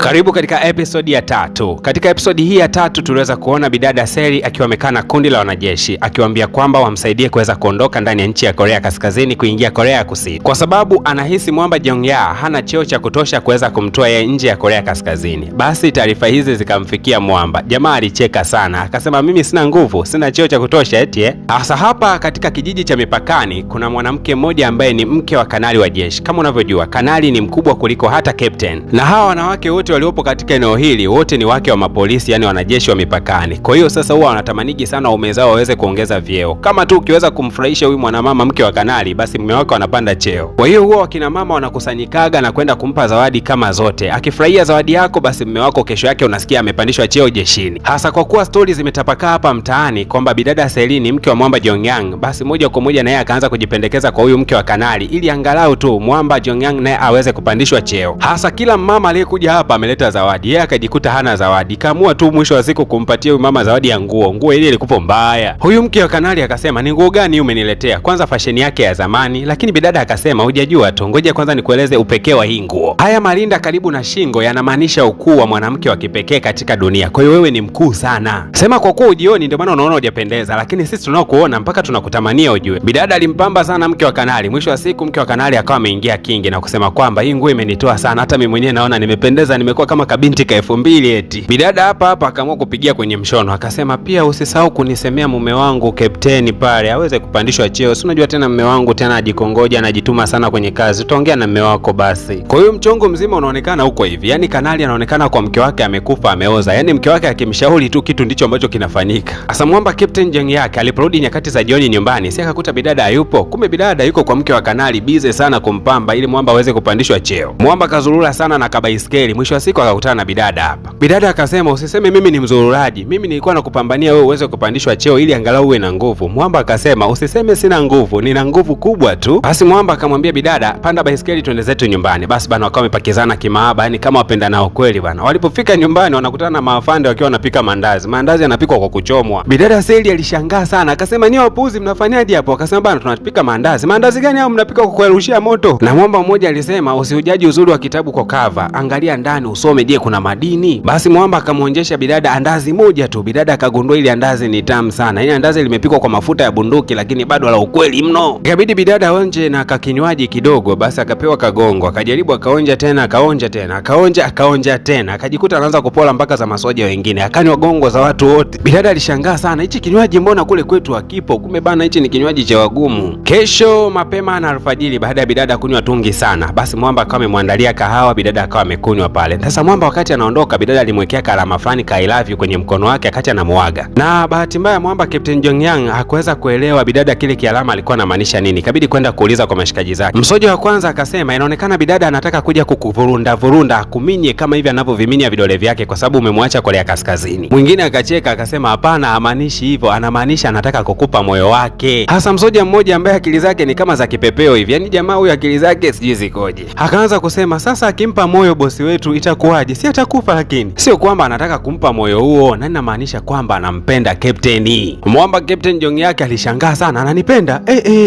Karibu katika episodi ya 3. Katika episodi hii ya 3 tuliweza kuona bidada Seri akiwa amekaa na kundi la wanajeshi akiwaambia kwamba wamsaidie kuweza kuondoka ndani ya nchi ya Korea Kaskazini kuingia Korea Kusini, kwa sababu anahisi Mwamba Jong-ya hana cheo cha kutosha kuweza kumtoa yeye nje ya Korea Kaskazini. Basi taarifa hizi zikamfikia Mwamba. Jamaa alicheka sana, akasema mimi sina nguvu, sina cheo cha kutosha eti Hasa hapa katika kijiji cha mipakani kuna mwanamke mmoja ambaye ni mke wa kanali wa jeshi. Kama unavyojua, kanali ni mkubwa kuliko hata captain. Na hawa wanawake wote waliopo katika eneo hili wote ni wake wa mapolisi, yani wanajeshi wa mipakani. Kwa hiyo sasa huwa wanatamaniki sana waume zao waweze kuongeza vyeo. Kama tu ukiweza kumfurahisha huyu mwanamama mke wa kanali, basi mume wake anapanda cheo. Kwa hiyo huwa wakina mama wanakusanyikaga na kwenda kumpa zawadi kama zote. Akifurahia zawadi yako, basi mume wako kesho yake unasikia amepandishwa cheo jeshini. Hasa kwa kuwa stori zimetapakaa hapa mtaani kwamba bidada Seri ni mke wa Mwamba Jong-yang, basi moja kwa moja naye akaanza kujipendekeza kwa huyu mke wa kanali ili angalau tu Mwamba Jong-yang naye aweze kupandishwa cheo. Hasa kila mama aliyekuja hapa ameleta zawadi, yeye akajikuta hana zawadi. Kaamua tu mwisho wa siku kumpatia huyu mama zawadi ya nguo ile ilikuwa mbaya. Huyu mke wa kanali akasema, ni nguo gani umeniletea? Kwanza fashion yake ya zamani. Lakini bidada akasema, hujajua tu, ngoja kwanza nikueleze upekee wa hii nguo. Haya marinda karibu na shingo yanamaanisha ukuu wa mwanamke wa kipekee katika dunia. Kwa hiyo wewe ni mkuu sana. Sema kwa kuwa ujioni ndio maana unaona hujapendeza, lakini sisi tunaokuona mpaka tunakutamania ujue. Bidada alimpamba sana mke wa kanali. Mwisho wa siku mke wa kanali akawa ameingia kingi na kusema kwamba hii nguo imenitoa sana, hata mimi mwenyewe naona nimependeza, nimekuwa kama kabinti ka 2000 eti. Bidada hapa akaamua kupigia kwenye mshono, akasema pia usisahau kunisemea mume wangu kapteni pale aweze kupandishwa cheo. Si unajua tena mume wangu tena ajikongoja, anajituma sana kwenye kazi. Utaongea na mume wako basi. Kwa hiyo mchongo mzima unaonekana huko hivi. Yaani kanali anaonekana kwa mke wake amekufa ameoza. Yaani mke wake akimshauri tu kitu ndicho ambacho kinafanyika. Asa Mwamba Captain Jong yake aliporudi nyakati za jioni nyumbani, si akakuta bidada hayupo. Kumbe bidada yuko kwa mke wa kanali bize sana kumpamba ili Mwamba aweze kupandishwa cheo. Mwamba kazurura sana na kabaiskeli. Mwisho wa siku akakutana na bidada hapa. Bidada akasema, usiseme mimi ni mzururaji, mimi nilikuwa nakupambania wewe uweze kupandishwa cheo ili angalau uwe na nguvu. Mwamba akasema, usiseme sina nguvu, nina nguvu kubwa tu. Basi Mwamba akamwambia bidada, panda baiskeli twende zetu nyumbani. Basi bana wakawa wamepakizana kimaaba, yani kama wapenda nao kweli bana. Walipofika nyumbani wanakutana na maafande wakiwa wanapika mandazi. Mandazi yanapikwa kwa kuchomwa. Bidada Seri alishangaa sana, akasema ni wapuzi mnafanyaje hapo? Akasema bana tunapika mandazi. Mandazi gani hao mnapika kwa kurushia moto? Na Mwamba mmoja alisema, usiujaji uzuri wa kitabu kwa cover, angalia ndani usome, je kuna madini? Basi Mwamba akamwonyesha bidada andazi moja tu. Bidada akagundua ile andazi ni tamu sana. Ile andazi limepikwa kwa mafuta ya bunduki lakini bado la ukweli mno. Ikabidi bidada aonje na kakinywaji kidogo, basi akapewa kagongo. Akajaribu akaonja tena, akaonja tena, akaonja tena. Akajikuta anaanza kupola mpaka za masoja wengine. Akanywa gongo za watu wote. Bidada alishangaa sana, hichi kinywaji mbona kule kwetu hakipo? Kumbe bana hichi ni kinywaji cha wagumu. Kesho mapema na alfajiri, baada ya bidada kunywa tungi sana, basi Mwamba akawa amemwandalia kahawa, bidada akawa amekunywa pale. Sasa Mwamba wakati anaondoka, bidada alimwekea kalama fulani ka I love you kwenye mkono wake akati anamuaga. Na bahati mbaya Mwamba Captain Jong-yang hakuweza kuelewa bidada kile kialama alikuwa anamaanisha nini. Ikabidi kwenda kuuliza kwa mashikaji zake. Msoja wa kwanza akasema, inaonekana bidada anataka kuja kukuvurunda akuminye kama hivi anavyoviminya vidole vyake kwa sababu umemwacha Korea Kaskazini. Mwingine akacheka akasema, hapana, hamaanishi hivyo, anamaanisha anataka kukupa moyo wake. Hasa msoja mmoja ambaye akili zake ni kama za kipepeo hivi, yani jamaa huyu akili zake sijui zikoje, akaanza kusema, sasa akimpa moyo bosi wetu itakuwaje? Si atakufa? Lakini sio kwamba anataka kumpa moyo huo, na inamaanisha kwamba anampenda captain. Mwamba Captain Jong yake alishangaa sana, ananipenda?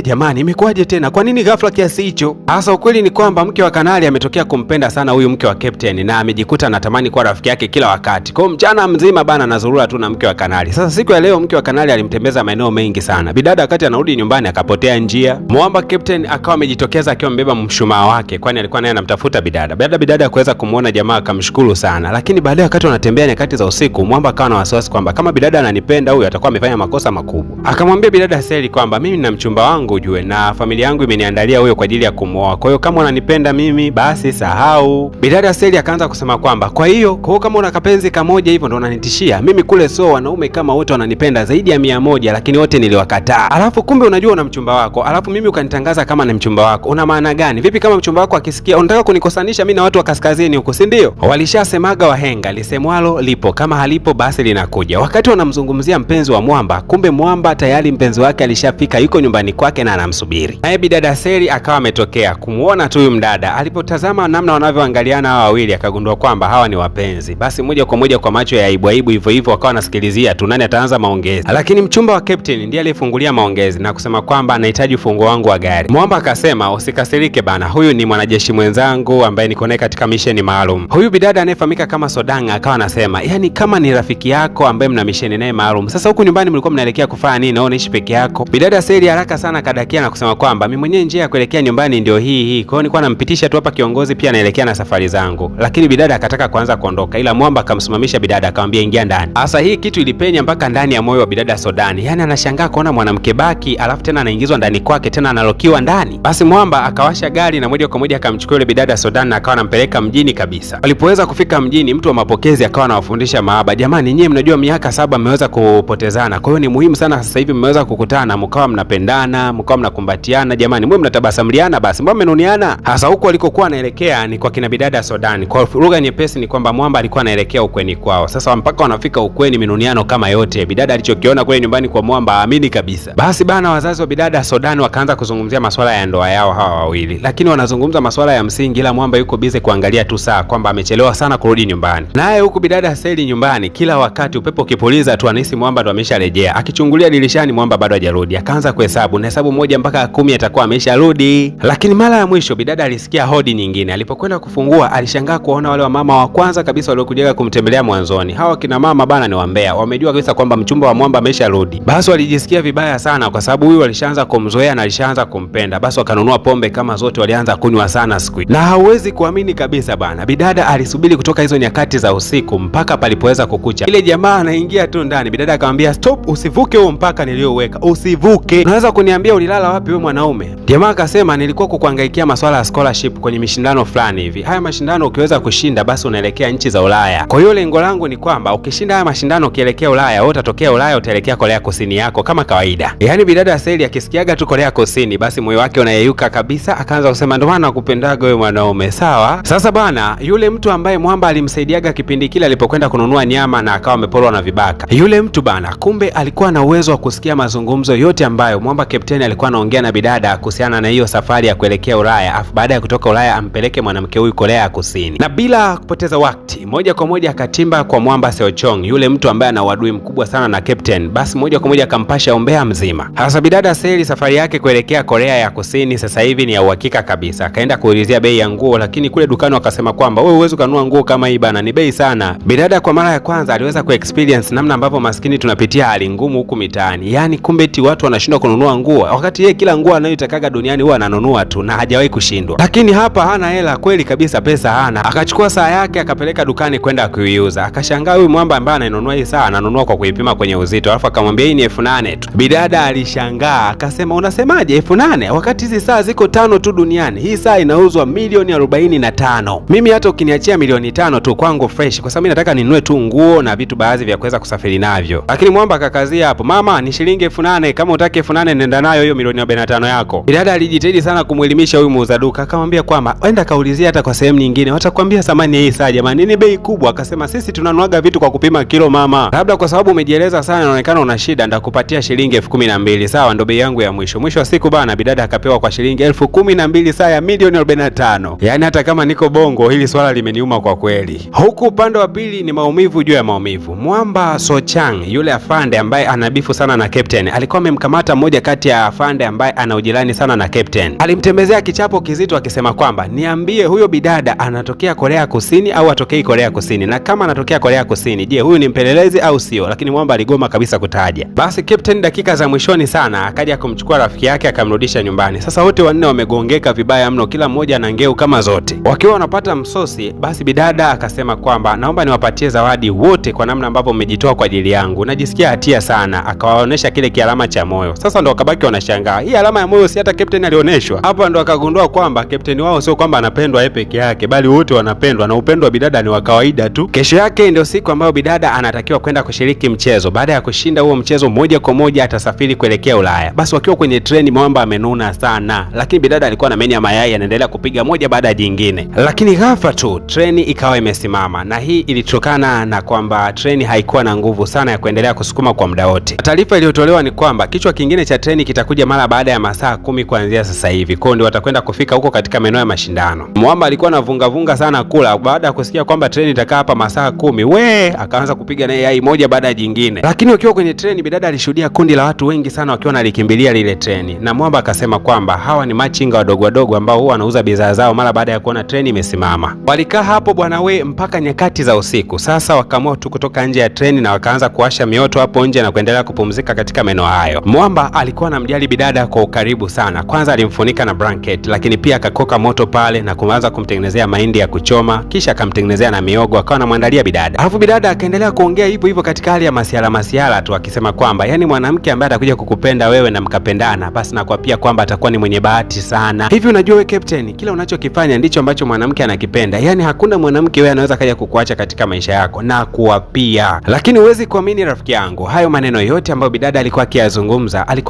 Jamani imekuwaje tena? Kwa nini ghafla kiasi hicho? Hasa ukweli ni kwamba mke wa kanali ametokea kumpenda sana huyu mke wa captain na amejikuta anatamani kuwa rafiki yake kila wakati. Kwa mchana mzima bana anazurura tu na mke wa kanali. Sasa siku ya leo mke wa kanali alimtembeza maeneo mengi sana. Bidada wakati anarudi nyumbani akapotea njia. Mwamba Captain akawa amejitokeza akiwa mbeba mshumaa wake, kwani alikuwa naye anamtafuta bidada. Bidada kuweza kumuona jamaa akamshukuru sana. Lakini baadaye wakati wanatembea nyakati za usiku, Mwamba akawa na wasiwasi kwamba kama bidada ananipenda huyu atakuwa amefanya makosa makubwa. Akamwambia bidada Seri kwamba mimi na mchumba wangu ujue, na familia yangu imeniandalia huyo kwa ajili ya kumuoa. Kwa hiyo kama unanipenda mimi basi sahau. Bidada Seri akaanza kusema kwamba kwa hiyo kama una kapenzi kamoja hivyo ndo unanitishia mimi? Kule so wanaume kama wote wananipenda zaidi ya 100 lakini wote niliwakataa. Alafu kumbe unajua una mchumba wako, alafu mimi ukanitangaza kama ni mchumba wako. Una maana gani? Vipi kama mchumba wako akisikia unataka kunikosanisha mimi na watu wa kaskazini huko, si ndio? Walishasemaga wahenga, lisemwalo lipo, kama halipo basi linakuja. Wakati wanamzungumzia mpenzi wa Mwamba, kumbe Mwamba tayari mpenzi wake alishafika, yuko nyumbani kwake na anamsubiri. Naye bidada Seri akawa ametokea kumuona tu huyu mdada. Alipotazama namna wanavyoangaliana hawa wawili akagundua kwamba hawa ni wapenzi. Basi moja kwa moja kwa macho ya aibu hivyo hivyo wakawa wanasikilizia tu nani ataanza maongezi. Lakini mchumba wa captain ndiye aliyefungulia maongezi na kusema kwamba anahitaji ufunguo wangu wa gari. Mwamba akasema, usikasirike bana, huyu ni mwanajeshi mwenzangu ambaye niko naye katika mission maalum. Huyu bidada anayefahamika kama Sodang akawa anasema, yani kama ni rafiki yako ambaye mna misheni naye maalum, sasa huku nyumbani mlikuwa mnaelekea kufanya nini? Naona ishi peke yako. Bidada Seli haraka sana kadakia na kusema kwamba mimi mwenyewe njia ya kuelekea nyumbani ndio hii. Kwa hiyo nilikuwa nampitisha tu hapa kiongozi, pia naelekea na safari zangu. Lakini bidada akataka kuanza kuondoka, ila Mwamba akamsimamisha bidada, akamwambia ingia ndani. Sasa hii kitu ilipenya mpaka ndani ya moyo wa bidada Sodani. Yani anashangaa kuona mwanamke baki alafu tena anaingizwa ndani kwake, tena analokiwa ndani. Basi Mwamba akawasha gari na moja kwa moja akamchukua yule bidada Sodani na akawa anampeleka mjini kabisa. Walipoweza kufika mjini, mtu wa mapokezi akawa anawafundisha mahaba. Jamani, nyinyi mnajua miaka 7 mmeweza kupotezana. Kwa hiyo ni muhimu sana sasa hivi mmeweza kukutana, mkawa mnapendana, mkawa mnakumbatiana. Jamani, mwe mnatabasamliana basi. Mbona mmenuniana? Hasa huko alikokuwa anaelekea ni kwa kina bidada Sodani. Kwa lugha nyepesi ni kwamba Mwamba alikuwa anaelekea ukweni kwao. Sasa mpaka wanafika ukweni, minuniano kama yote. Bidada alichokiona kule nyumbani kwa Mwamba aamini kabisa. Basi bana, wazazi wa bidada Sodani wakaanza kuzungumzia masuala ya ndoa yao hawa wawili. Lakini wanazungumza masuala ya msingi, ila Mwamba yuko busy kuangalia tu saa kwamba amechelewa sana kurudi nyumbani. Naye huku bidada Seli nyumbani, kila wakati upepo ukipuliza tu anahisi Mwamba ndo amesharejea. Akichungulia dirishani Mwamba bado hajarudi. Akaanza kuhesabu, na hesabu 1 mpaka 10 atakuwa amesharudi. Lakini mara ya mwisho bidada alisikia hodi nyingine. Alipokwenda kufungua alishangaa kuona wale wamama wa kwanza kabisa waliokuja kumtembelea mwanzoni. Hawa kina mama bana ni wambea. Wamejua kabisa kwamba mchumba wa Mwamba amesharudi. Basi walijisikia vibaya sana kwa sababu huyu alishaanza kumzoea na alishaanza kumpenda. Basi wakanunua pombe kama zote, walianza kunywa sana siku. Na hauwezi kuamini kabisa bana. Bidada alisubiri kutoka hizo nyakati za usiku mpaka palipoweza kukucha. Ile jamaa anaingia tu ndani. Bidada akamwambia stop, usivuke huo mpaka nilioweka. Usivuke. Unaweza kuniambia ulilala wapi wewe mwanaume? Jamaa akasema nilikuwa kukuhangaikia masuala ya scholarship kwenye mashindano fulani hivi. Haya mashindano ukiweza kushinda basi unaelekea nchi za Ulaya. Kwa hiyo lengo langu ni kwamba ukishinda haya mashindano ukielekea Ulaya, wewe utatokea Ulaya utaelekea Korea Kusini yako kama kawaida. Yaani bidada Seli akisikiaga tu Korea Kusini basi moyo wake unayeyuka kabisa, akaanza kusema ndio maana nakupendaga wewe mwanaume. Sawa? Sasa bana, yule mtu ambaye Mwamba alimsaidiaga kipindi kile alipokwenda kununua nyama na akawa amepolwa na vibaka. Yule mtu bana, kumbe alikuwa na uwezo wa kusikia mazungumzo yote ambayo Mwamba Captain alikuwa anaongea na bidada kuhusiana na hiyo safari ya kuelekea Ulaya, afu baada ya kutoka Ulaya ampeleke mwanamke huyu Korea Kusini. Na bila kupoteza wakati, moja kwa moja akatimba kwa Mwamba Seochong, yule mtu ambaye ana uadui mkubwa sana na Captain. Basi moja kwa moja akampasha umbea mzima. Hasa bidada Seli safari yake kuelekea Korea ya Kusini sasa hivi ni ya uhakika kabisa. Akaenda kuulizia bei ya nguo, lakini kule dukani wakasema kwamba wewe huwezi kununua nguo kama hii bana, ni bei sana. Bidada kwa mara ya kwanza aliweza kuexperience namna ambavyo maskini tunapitia hali ngumu huku mitaani. Yaani kumbe eti watu wanashindwa kununua nguo wakati yeye kila nguo anayotakaga duniani huwa ananunua tu na hajawahi kushindwa. Lakini hapa hana hela kweli kabisa, pesa hana. Akachukua saa yake akapeleka dukani kwenda kuiuza. Akashangaa huyu Mwamba ambaye ananunua hii saa ananunua kwa kuipima kwenye uzito. Alafu akamwambia hii ni 8,000 tu. Bidada alishangaa akasema unasemaje 8,000 wakati hizi saa ziko 5 tu duniani? Hii saa inauzwa milioni 45. Mimi hata ukiniachia milioni 5 tu kwangu fresh, kwa sababu mimi nataka ninunue tu nguo na vitu baadhi vya kuweza kusafiri navyo. Lakini Mwamba akakazia hapo, mama ni shilingi 8,000, kama utaki 8,000 nenda nayo hiyo milioni 45 yako. Bidada alijitahidi sana kumuelimisha huyu muuza duka, akamwambia kwamba enda kaulizia hata kwa sehemu nyingine watakwambia thamani hii saa jamani ni bei kubwa. Akasema sisi tunanuaga vitu kwa kupima kilo mama, labda kwa sababu umejieleza sana inaonekana una shida, ndakupatia shilingi 12,000. Sawa, ndo bei yangu ya mwisho. Mwisho wa siku bana, bidada akapewa kwa shilingi 12,000 saa ya milioni 45. Yaani hata kama niko Bongo hili swala limeniuma kwa kweli. Huku upande wa pili ni maumivu juu ya maumivu. Mwamba Sochang, yule afande ambaye anabifu sana na Captain, alikuwa amemkamata mmoja kati ya afande ambaye ana ujirani sana na Captain. Alimtembezea kichapo kizito akisema kwamba niambie huyo bidada anatokea Korea Kusini au atokei Korea Kusini, na kama anatokea Korea Kusini, je, huyu ni mpelelezi au sio? Lakini Mwamba aligoma kabisa kutaja. Basi Captain dakika za mwishoni sana akaja kumchukua rafiki yake akamrudisha nyumbani. Sasa wote wanne wamegongeka vibaya mno, kila mmoja ana ngeu kama zote. Wakiwa wanapata msosi, basi bidada akasema kwamba naomba niwapatie zawadi wote kwa namna ambavyo mmejitoa kwa ajili yangu. Najisikia hatia sana. Akawaonesha kile kialama cha moyo. Sasa ndo wakabaki wanashangaa. Hii alama ya moyo si hata Captain alioneshwa. Hapa ndo akagundua kwamba Captain wao sio kwamba anapendwa yeye peke yake, bali wote wanapendwa na upendo wa bidada ni wa kawaida tu. Kesho yake ndio siku ambayo bidada anatakiwa kwenda kushiriki mchezo. Baada ya kushinda huo mchezo, moja kwa moja atasafiri kuelekea Ulaya. Basi wakiwa kwenye treni, Mwamba amenuna sana, lakini bidada alikuwa na meni ya mayai anaendelea kupiga moja baada ya jingine. Lakini ghafla tu treni ikawa imesimama, na hii ilitokana na kwamba treni haikuwa na nguvu sana ya kuendelea kusukuma kwa muda wote. Taarifa iliyotolewa ni kwamba kichwa kingine cha treni kitakuja mara baada ya masaa 10 kuanzia sasa hivi. Kwa hiyo ndio watakwenda kufika huko katika maeneo ya mashindano. Mwamba alikuwa anavunga sana kula baada ya kusikia kwamba treni itakaa hapa masaa 10. Akaanza kupiga naye yai moja baada ya jingine. Lakini wakiwa kwenye treni, bidada alishuhudia kundi la watu wengi sana wakiwa wanalikimbilia lile treni. Na Mwamba akasema kwamba hawa ni machinga wadogo wadogo ambao huwa wanauza bidhaa zao mara baada ya kuona treni imesimama. Walikaa hapo bwana we mpaka nyakati za usiku. Sasa wakaamua tu kutoka nje ya treni na wakaanza kuwasha mioto hapo nje na kuendelea kupumzika katika maeneo hayo. Mwamba alikuwa anamjali bidada kwa ukaribu sana. Kwanza alimfunika na blanket, lakini pia akakoka moto pale na kuanza kumtengenezea mahindi ya kuchoma, kisha akamtengenezea na miogo, akawa anamwandalia bidada. Alafu bidada akaendelea kuongea hivyo hivyo katika hali ya masiala tu, akisema kwamba yani mwanamke ambaye atakuja kukupenda wewe na mkapendana, basi na kwa pia kwamba atakuwa ni mwenye bahati sana. Hivi unajua wewe captain, kila unachokifanya ndicho ambacho mwanamke anakipenda. Yani hakuna mwanamke wewe anaweza kaja kukuacha katika maisha yako na kuwapia. Lakini huwezi kuamini rafiki yangu, hayo maneno yote ambayo bidada alikuwa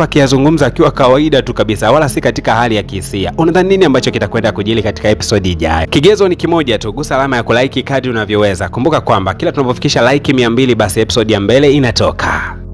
akiyazungumza akiwa kawaida tu kabisa, wala si katika hali ya kihisia. Unadhani nini ambacho kitakwenda kujili katika episode ijayo? Kigezo ni kimoja tu, gusa alama ya kulike kadri unavyoweza. Kumbuka kwamba kila tunapofikisha like 200 basi episode ya mbele inatoka.